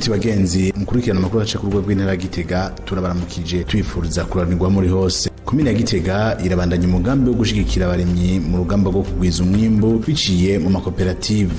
Nshuti bagenzi mukurikirana amakuru aca ku rwego rw'intara Gitega turabaramukije twifuriza kuranirwa muri hose. Komine ya Gitega irabandanya umugambi wo gushigikira abarimyi mu rugamba rwo kugwiza umwimbu biciye mu makoperative.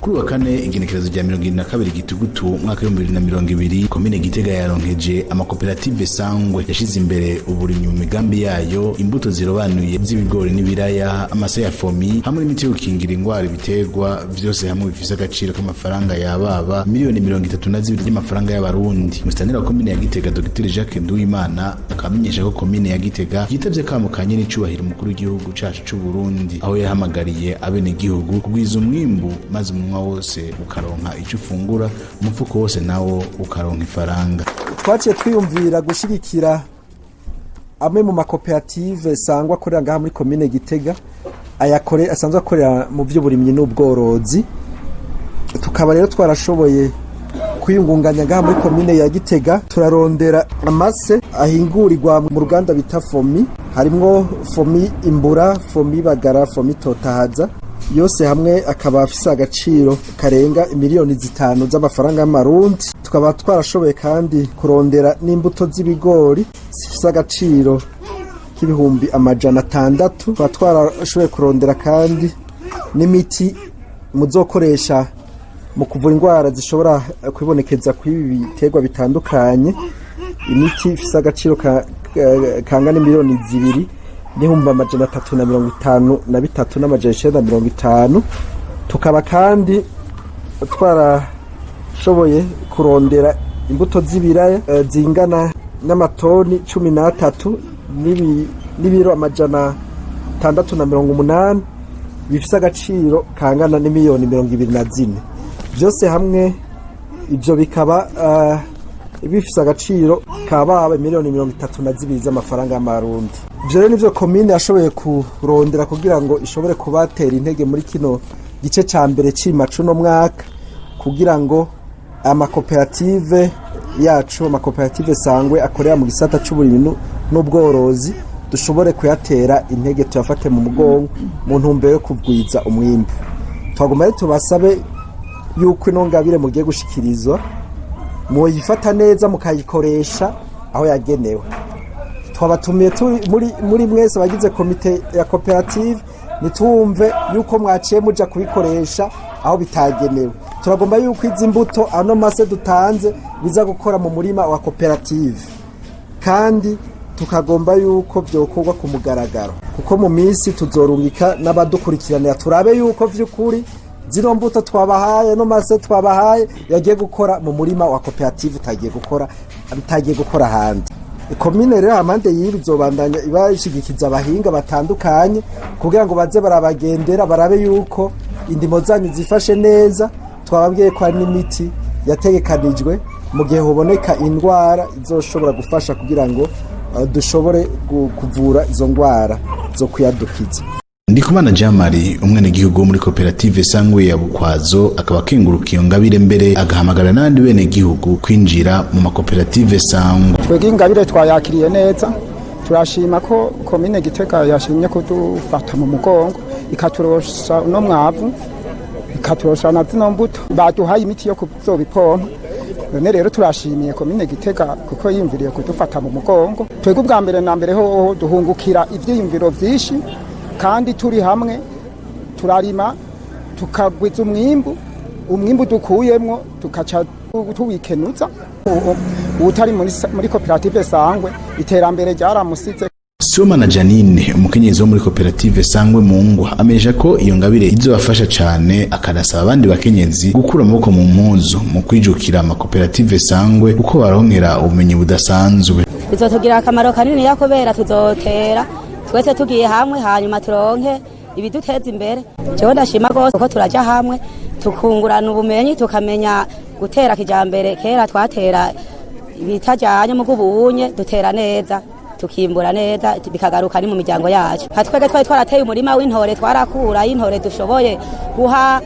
Kuri wa kane igenekerezo rya 22 Gitugutu mwaka wa 2020 komine Gitega yaronkeje amakoperative sangwe yashize imbere uburimyi mu migambi yayo, imbuto zirobanuye z'ibigori n'ibiraya, amase ya fomi hamwe n'imiti yo gukingira ingwara ibiterwa, vyose hamwe bifise agaciro k'amafaranga yababa miliyoni 32 y'amafaranga y'abarundi. Musitanteri wa komine ya Gitega Dr Jacques Nduwimana akamenyesha ko komine ya Gitega yitavye kamukanye n'icubahiro umukuru w'igihugu cacu c'u Burundi, aho yahamagariye abene igihugu kugwiza umwimbu maze wose ukaronka icyo ufungura, umufuko wose nawo ukaronka ifaranga. Twaciye twiyumvira gushigikira amwe mu makoperative sangwa akorera ngaha muri komine Gitega asanzwe akorera mu by'uburimyi n'ubworozi, tukaba rero twarashoboye kwiyungunganya ngaha muri komine ya Gitega. Turarondera amase ahingurirwa mu ruganda bita fomi, harimwo fomi imbura, fomi bagara, fomi totahaza, yose hamwe akaba afise agaciro karenga miliyoni 5 z'amafaranga y'amarundi. Tukaba twarashoboye kandi kurondera n'imbuto z'ibigori zifise agaciro k'ibihumbi 600. Tukaba twarashoboye kurondera kandi n'imiti muzokoresha mu kuvura ingwara zishobora kwibonekeza kw'ibi biterwa bitandukanye, imiti ifise agaciro kangana miliyoni 2 n'ibihumbi 353 n'amajana. Tukaba kandi twarashoboye kurondera imbuto z'ibiraya zingana n'amatoni 13 n'ibiro 680 bifise agaciro kangana n'imiliyoni 24. Byose hamwe ibyo bikaba bifise agaciro kababa miliyoni 32 z'amafaranga y'amarundi. Ibyo rero nivyo komine yashoboye kurondera kugira ngo ishobore kubatera intege muri kino gice ca mbere c'imacu no mwaka, kugira ngo amakoperative yacu, amakoperative sangwe akorera mu gisata c'uburimyi n'ubworozi dushobore kuyatera intege, tuyafate mu mugongo mu ntumbero yo kugwiza umwimbu. Twagomba rero tubasabe yuko ino ngabire mugiye gushikirizwa muyifata neza mukayikoresha aho yagenewe. Twabatumiye muri mwese bagize komite ya koperative, nitumve yuko mwaciye muja kubikoresha aho bitagenewe. Turagomba yuko izi mbuto ano mase dutanze biza gukora mu murima wa koperative, kandi tukagomba yuko byokorwa ku mugaragaro, kuko mu minsi tuzorungika n'abadukurikiranira turabe yuko vy'ukuri zino mbuto twabahaye no mase twabahaye yagiye gukora mu murima wa koperative, utagiye gukora handi. Komine rero amande y'ibizobandanya ibashigikiza abahinga batandukanye kugira ngo baze barabagendera barabe yuko indimo zanyu zifashe neza. Twababwiye ko hari n'imiti yategekanijwe mu gihe hoboneka indwara izoshobora gufasha kugira ngo dushobore kuvura izo ndwara zo kuyadukiza. Ndikumana Jamari umwene gihugu muri koperative sangwe ya Bukwazo akaba kenguruka iyo ngabire mbere agahamagara n'andi bene gihugu kwinjira mu makoperative sangwe. Twege ingabire twayakiriye neza, turashima ko komine Gitega yashimye kudufata mu mugongo ikaturosha no mwavu, ikaturosha na zino mbuto, baduhaye imiti yo kuzobipompa. None rero turashimiye komine Gitega kuko yimviriye kudufata mu mugongo. Twege ubwa mbere na mbere ho duhungukira ivyiyumviro vyinshi, kandi turi hamwe turarima tukagwiza umwimbu dukuyemwo tukaca tuwikenuza. Utari muri koperative sangwe iterambere ryaramusize. Sibomana Janine umukenyezi wo muri koperative sangwe Mungwa amenyesha ko iyo ngabire izobafasha cyane, akanasaba abandi bakenyezi gukura amaboko mu mpuzu mu kwijukira amakoperative sangwe uko baronkera ubumenyi budasanzwe. Bizotugira akamaro kanini yakobera tuzotera twese tugiye hamwe hanyuma turonke ibiduteza imbere. Jewe ndashima gose ko turaja hamwe tukungurana ubumenyi, tukamenya gutera kijambere. Kera twatera ibitajanye mu kubunye, dutera neza tukimbura neza bikagaruka ni mu miryango yacu. Hatwege twari twarateye umurima w'intore, twarakura y'intore dushoboye guha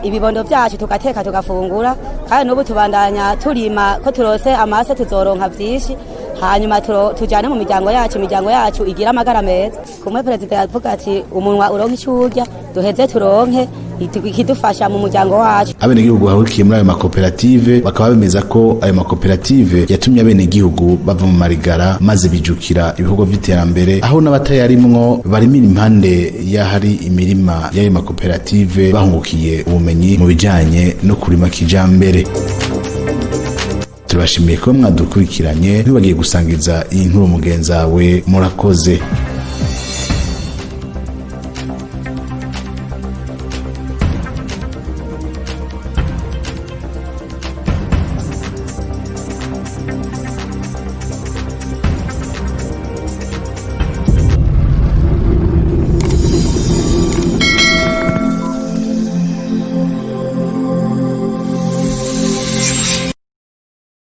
ibibondo byacu tugateka tugafungura, kandi n'ubu tubandanya turima ko turose amase tuzoronka vyinshi, hanyuma tujane mu miryango yacu igira amagara meza. Kumwe perezida yavuga ati umunwa uronka icurya duheze turonke ikidufasha mu muryango wacu. Abenegihugu bahurikiye muri ayo makoperative bakaba bemeza ko ayo makoperative yatumye abenegihugu bava mu marigara maze bijukira ibikorwa vy'iterambere, aho n'abatayarimwo barimira impande y'ahari imirima y'ayo makoperative bahungukiye ubumenyi mu bijanye no kurima kijambere. Turabashimiye ko mwadukurikiranye, ntibagiye gusangiza iyi nkuru mugenzawe. Murakoze.